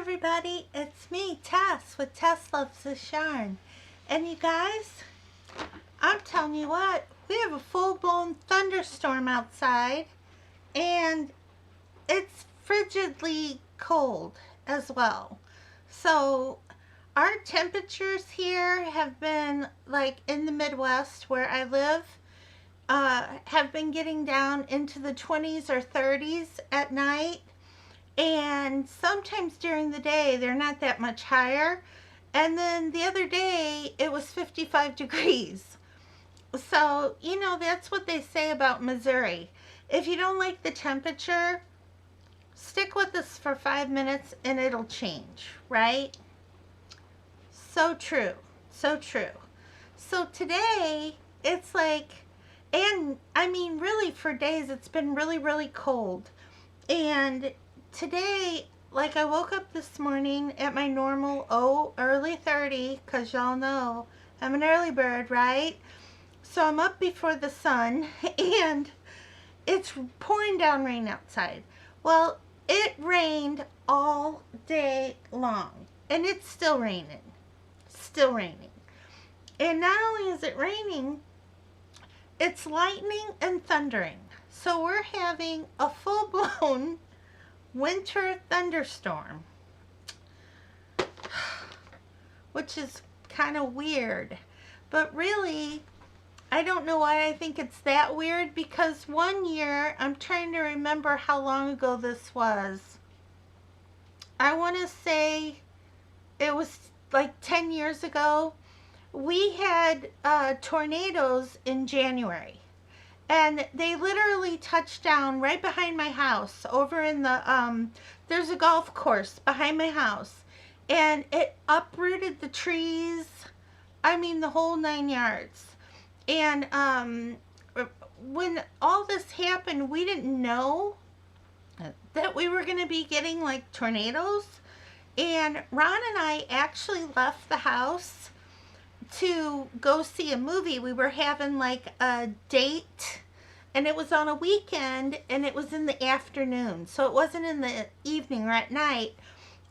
everybody, it's me, Tess, with Tess Loves This Yarn. And you guys, I'm telling you what, we have a full-blown thunderstorm outside, and it's frigidly cold as well. So our temperatures here have been, like in the Midwest where I live, have been getting down into the 20s or 30s at night. And sometimes during the day, they're not that much higher. And then the other day, it was 55 degrees. So, that's what they say about Missouri. If you don't like the temperature, stick with us for 5 minutes and it'll change, right? So true. So true. So today, it's like, and I mean, really for days, it's been really, really cold. And today, like I woke up this morning at my normal, early 30, because y'all know I'm an early bird, right? So I'm up before the sun, and it's pouring down rain outside. Well, it rained all day long, and it's still raining. Still raining. And not only is it raining, it's lightning and thundering. So we're having a full-blown winter thunderstorm, which is kind of weird. But really, I don't know why I think it's that weird, because one year, I'm trying to remember how long ago this was. I want to say it was like 10 years ago. We had tornadoes in January. And they literally touched down right behind my house, over in the, there's a golf course behind my house. And it uprooted the trees. I mean, the whole 9 yards. And when all this happened, we didn't know that we were going to be getting like tornadoes. And Ron and I actually left the house to go see a movie. We were having like a date, and it was on a weekend, and it was in the afternoon, so it wasn't in the evening or at night.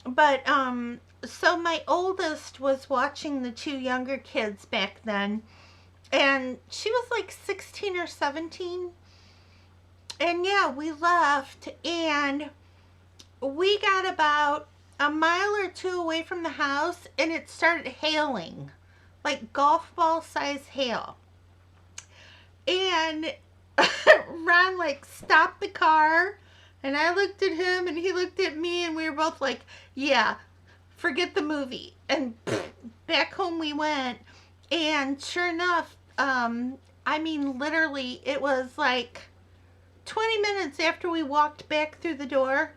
But so my oldest was watching the two younger kids back then, and she was like 16 or 17. And yeah, we left, and we got about a mile or two away from the house, and it started hailing, like golf ball size hail. And Ron like stopped the car, and I looked at him and he looked at me, and we were both like, yeah, forget the movie. And back home we went. And sure enough, I mean, literally, it was like 20 minutes after we walked back through the door,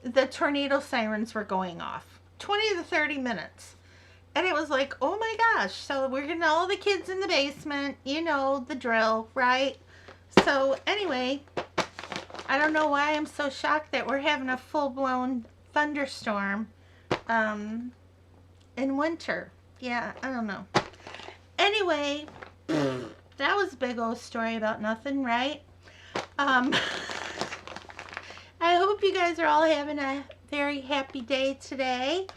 the tornado sirens were going off. 20 to 30 minutes. And it was like, oh my gosh, so we're getting all the kids in the basement, you know, the drill, right? So anyway, I don't know why I'm so shocked that we're having a full-blown thunderstorm in winter. Yeah, I don't know. Anyway, that was a big old story about nothing, right? I hope you guys are all having a very happy day today.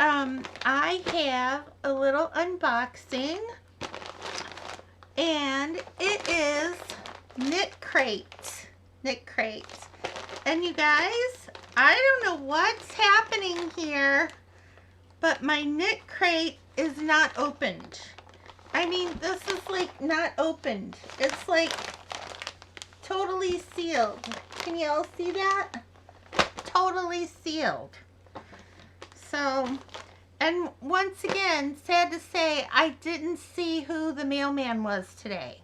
I have a little unboxing, and it is KnitCrate. And you guys, I don't know what's happening here, but my KnitCrate is not opened. I mean, this is like not opened. It's like totally sealed. Can you all see that? Totally sealed. So, and once again, sad to say, I didn't see who the mailman was today.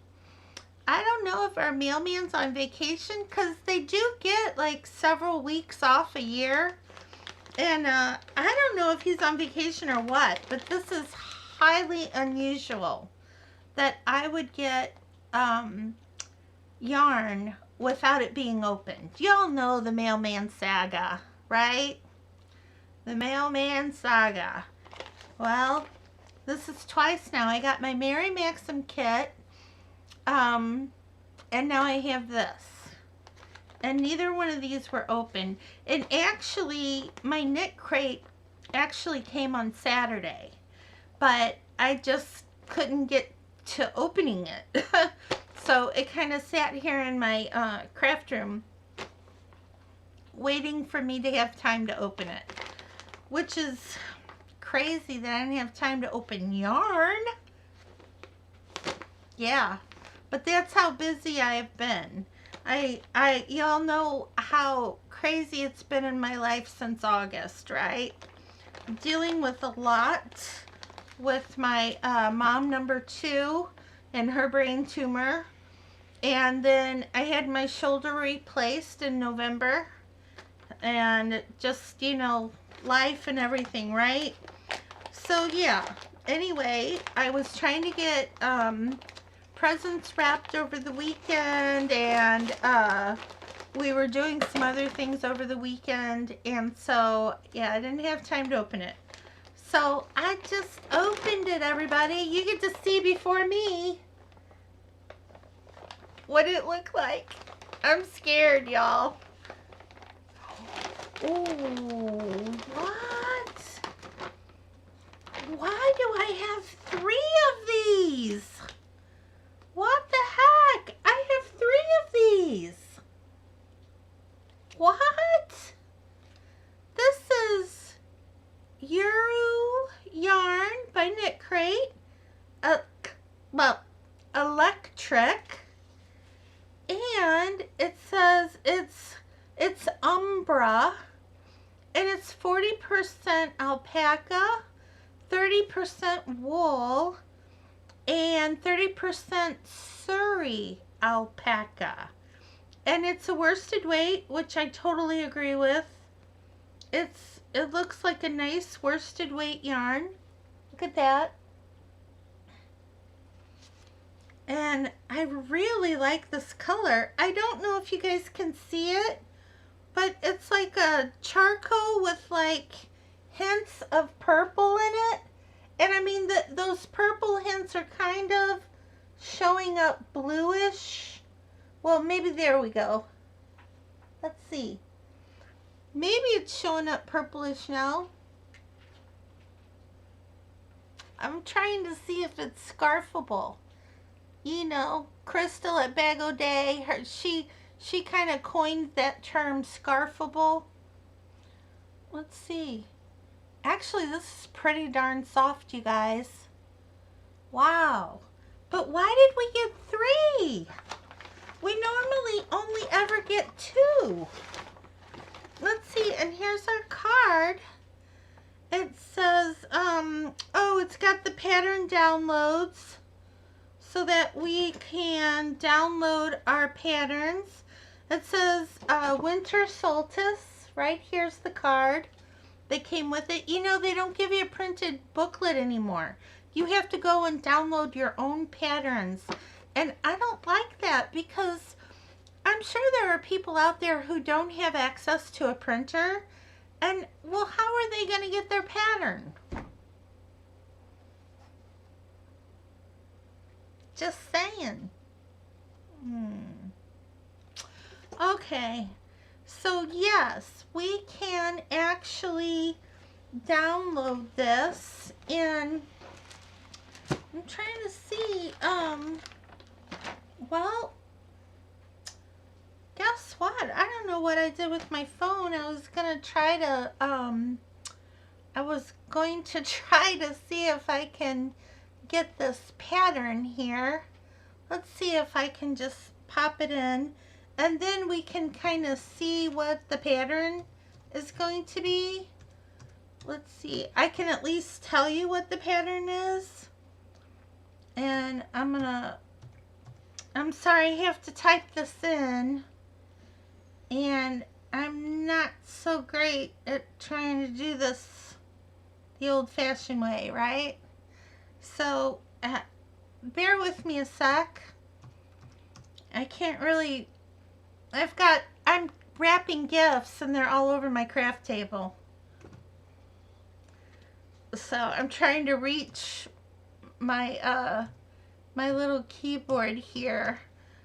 I don't know if our mailman's on vacation, because they do get like several weeks off a year. And I don't know if he's on vacation or what, but this is highly unusual that I would get yarn without it being opened. Y'all know the mailman saga, right? The mailman saga. Well, this is twice now. I got my Mary Maxim kit, and now I have this. And neither one of these were open. And actually, my KnitCrate actually came on Saturday, but I just couldn't get to opening it. So it kind of sat here in my craft room waiting for me to have time to open it, which is crazy that I didn't have time to open yarn. Yeah, but that's how busy I've been. Y'all know how crazy it's been in my life since August, right? Dealing with a lot with my mom number 2 and her brain tumor. And then I had my shoulder replaced in November. And just, you know, life and everything, right? So, yeah. Anyway, I was trying to get presents wrapped over the weekend, and we were doing some other things over the weekend, and so yeah, I didn't have time to open it. So I just opened it, everybody. You get to see before me what it looked like. I'm scared, y'all. Ooh, what? Why do I have 3 of these? What the heck? I have 3 of these. What? This is Euro yarn by KnitCrate. Well, electric. And it says it's Umbra. And it's 40% alpaca, 30% wool, and 30% Surrey alpaca. And it's a worsted weight, which I totally agree with. It looks like a nice worsted weight yarn. Look at that. And I really like this color. I don't know if you guys can see it, but it's like a charcoal with like hints of purple in it. And I mean, those purple hints are kind of showing up bluish. Well, maybe there we go. Let's see. Maybe it's showing up purplish now. I'm trying to see if it's scarfable. You know, Crystal at Bag O' Day, she kind of coined that term, scarfable. Let's see. Actually, this is pretty darn soft, you guys. Wow. But why did we get 3? We normally only ever get 2. Let's see, and here's our card. It says, oh, it's got the pattern downloads so that we can download our patterns. It says Winter Solstice. Right here's the card that came with it. You know, they don't give you a printed booklet anymore. You have to go and download your own patterns. And I don't like that because I'm sure there are people out there who don't have access to a printer. And, well, how are they going to get their pattern? Just saying. Okay. So, yes, we can actually download this in... I'm trying to see, well, guess what? I don't know what I did with my phone. I was going to try to see if I can get this pattern here. Let's see if I can just pop it in. And then we can kind of see what the pattern is going to be. Let's see. I can at least tell you what the pattern is. And I'm sorry, I have to type this in. And I'm not so great at trying to do this the old-fashioned way, right? So, bear with me a sec. I can't really... I'm wrapping gifts and they're all over my craft table. So, I'm trying to reach my my little keyboard here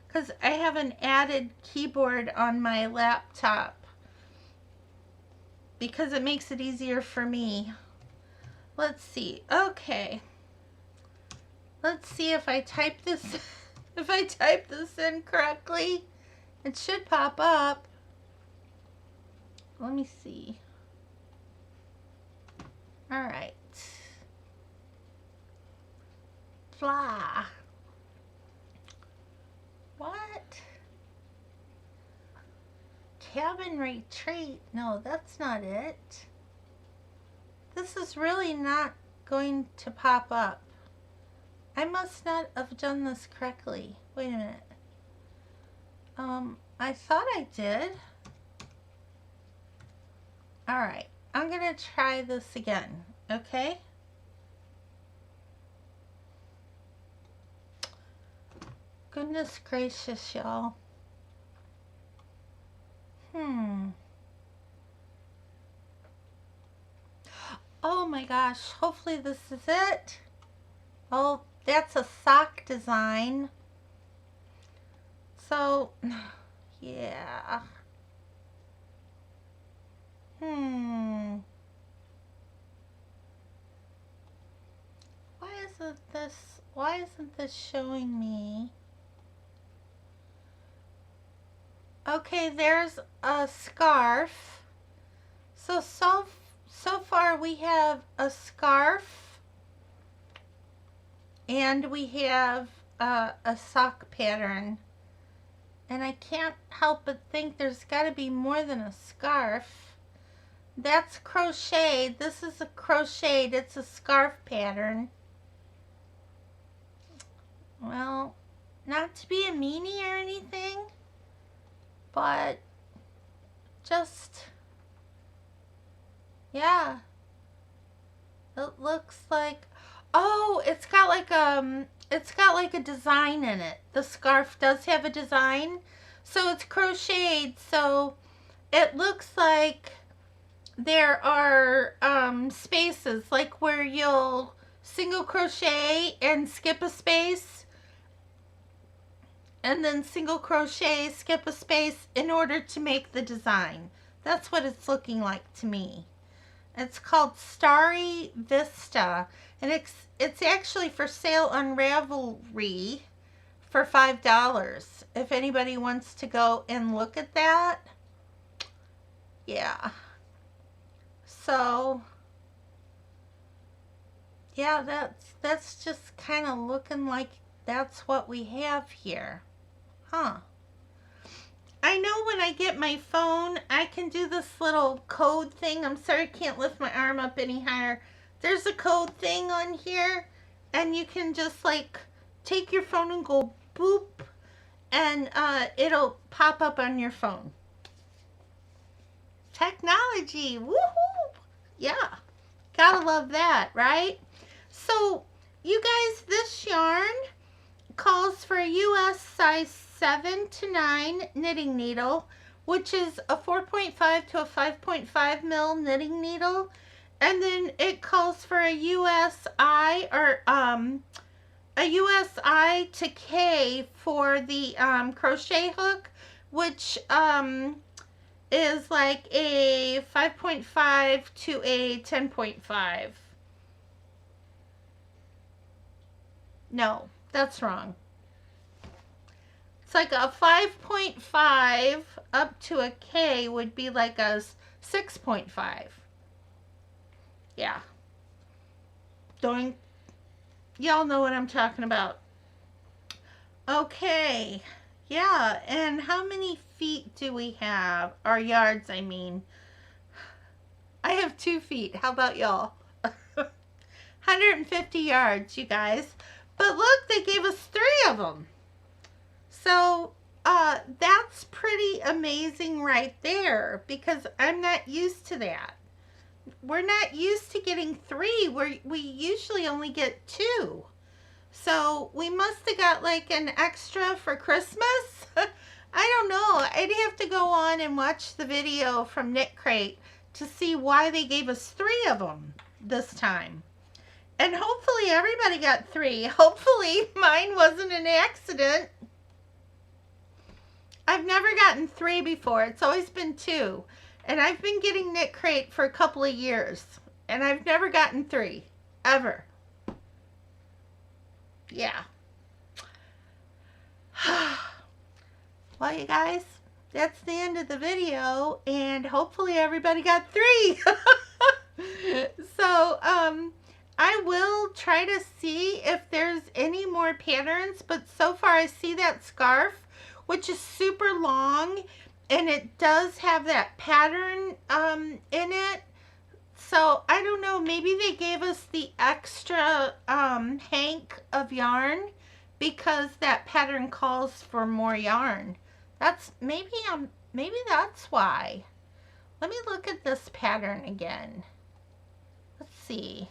because I have an added keyboard on my laptop because it makes it easier for me. Let's see. Okay. Let's see if I type this if I type this in correctly. It should pop up. Let me see. All right. Blah. What? Cabin retreat? No, that's not it. This is really not going to pop up. I must not have done this correctly. Wait a minute. I thought I did. All right, I'm gonna try this again, okay? Goodness gracious, y'all. Oh my gosh, hopefully this is it. Oh, that's a sock design. So, yeah. Why isn't this showing me? Okay, there's a scarf. So far we have a scarf and we have a sock pattern. And I can't help but think there's got to be more than a scarf. That's crocheted. This is a crocheted. It's a scarf pattern. Well, not to be a meanie or anything, but just, yeah. It looks like, oh, it's got like a design in it. The scarf does have a design. So it's crocheted. So it looks like there are spaces, like where you'll single crochet and skip a space, and then single crochet, skip a space in order to make the design. That's what it's looking like to me. It's called Starry Vista, and it's actually for sale on Ravelry for $5. If anybody wants to go and look at that. Yeah. So, yeah, that's just kind of looking like that's what we have here. Huh. I know when I get my phone, I can do this little code thing. I'm sorry I can't lift my arm up any higher. There's a code thing on here, and you can just like take your phone and go boop, and it'll pop up on your phone. Technology, woohoo! Yeah, gotta love that, right? So, you guys, this yarn calls for a US size 7 to 9 knitting needle, which is a 4.5 to a 5.5 mil knitting needle, and then it calls for a USI or a USI to K for the crochet hook, which is like a 5.5 to a 10.5. No, that's wrong. It's like a 5.5 up to a K would be like a 6.5. Yeah. Y'all know what I'm talking about. Okay. Yeah, and how many feet do we have? Or yards, I mean. I have 2 feet. How about y'all? 150 yards, you guys. But look, they gave us 3 of them. So, that's pretty amazing right there, because I'm not used to that. We're not used to getting 3. We usually only get 2. So, we must have got like an extra for Christmas. I don't know. I'd have to go on and watch the video from KnitCrate to see why they gave us 3 of them this time. And hopefully everybody got 3. Hopefully mine wasn't an accident. I've never gotten 3 before. It's always been 2. And I've been getting KnitCrate for a couple of years. And I've never gotten 3. Ever. Yeah. Well, you guys, that's the end of the video. And hopefully everybody got 3. So, I will try to see if there's any more patterns. But so far I see that scarf, which is super long. And it does have that pattern in it. So, I don't know, maybe they gave us the extra hank of yarn because that pattern calls for more yarn. That's, maybe that's why. Let me look at this pattern again. Let's see.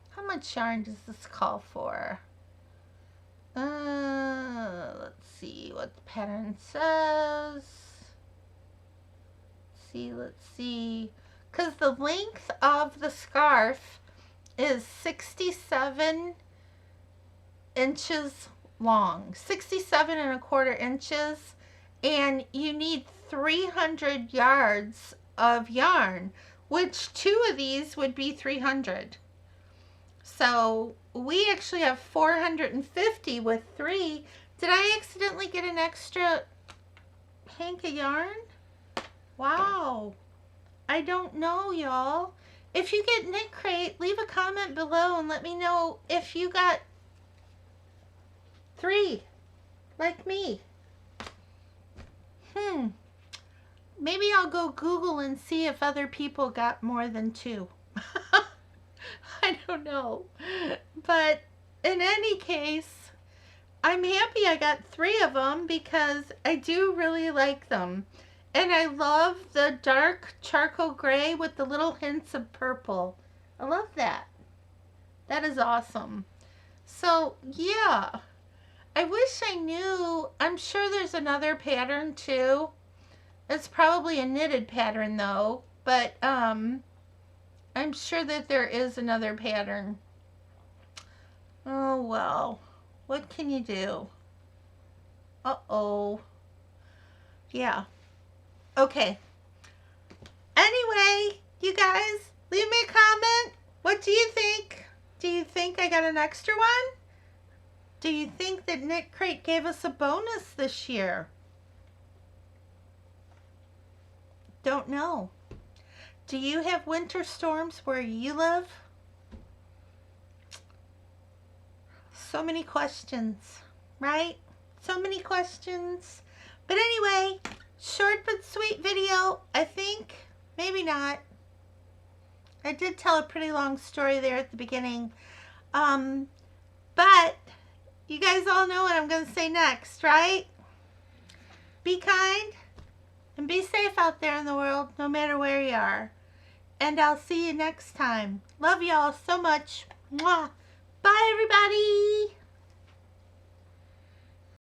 How much yarn does this call for? Let's see what the pattern says. Let's see. Because the length of the scarf is 67 inches long. 67¼ inches. And you need 300 yards of yarn, which 2 of these would be 300. So we actually have 450 with 3. Did I accidentally get an extra hank of yarn? Wow. I don't know, y'all. If you get KnitCrate, leave a comment below and let me know if you got 3, like me. Maybe I'll go Google and see if other people got more than 2. I don't know. But in any case, I'm happy I got 3 of them because I do really like them. And I love the dark charcoal gray with the little hints of purple. I love that. That is awesome. So, yeah. I wish I knew. I'm sure there's another pattern too. It's probably a knitted pattern though. But, I'm sure that there is another pattern. Oh, well. What can you do? Uh-oh. Yeah. Okay. Anyway, you guys, leave me a comment. What do you think? Do you think I got an extra one? Do you think that KnitCrate gave us a bonus this year? Don't know. Do you have winter storms where you live? So many questions, right? So many questions. But anyway, short but sweet video, I think. Maybe not. I did tell a pretty long story there at the beginning. But you guys all know what I'm going to say next, right? Be kind and be safe out there in the world, no matter where you are. And I'll see you next time. Love y'all so much. Mwah. Bye, everybody.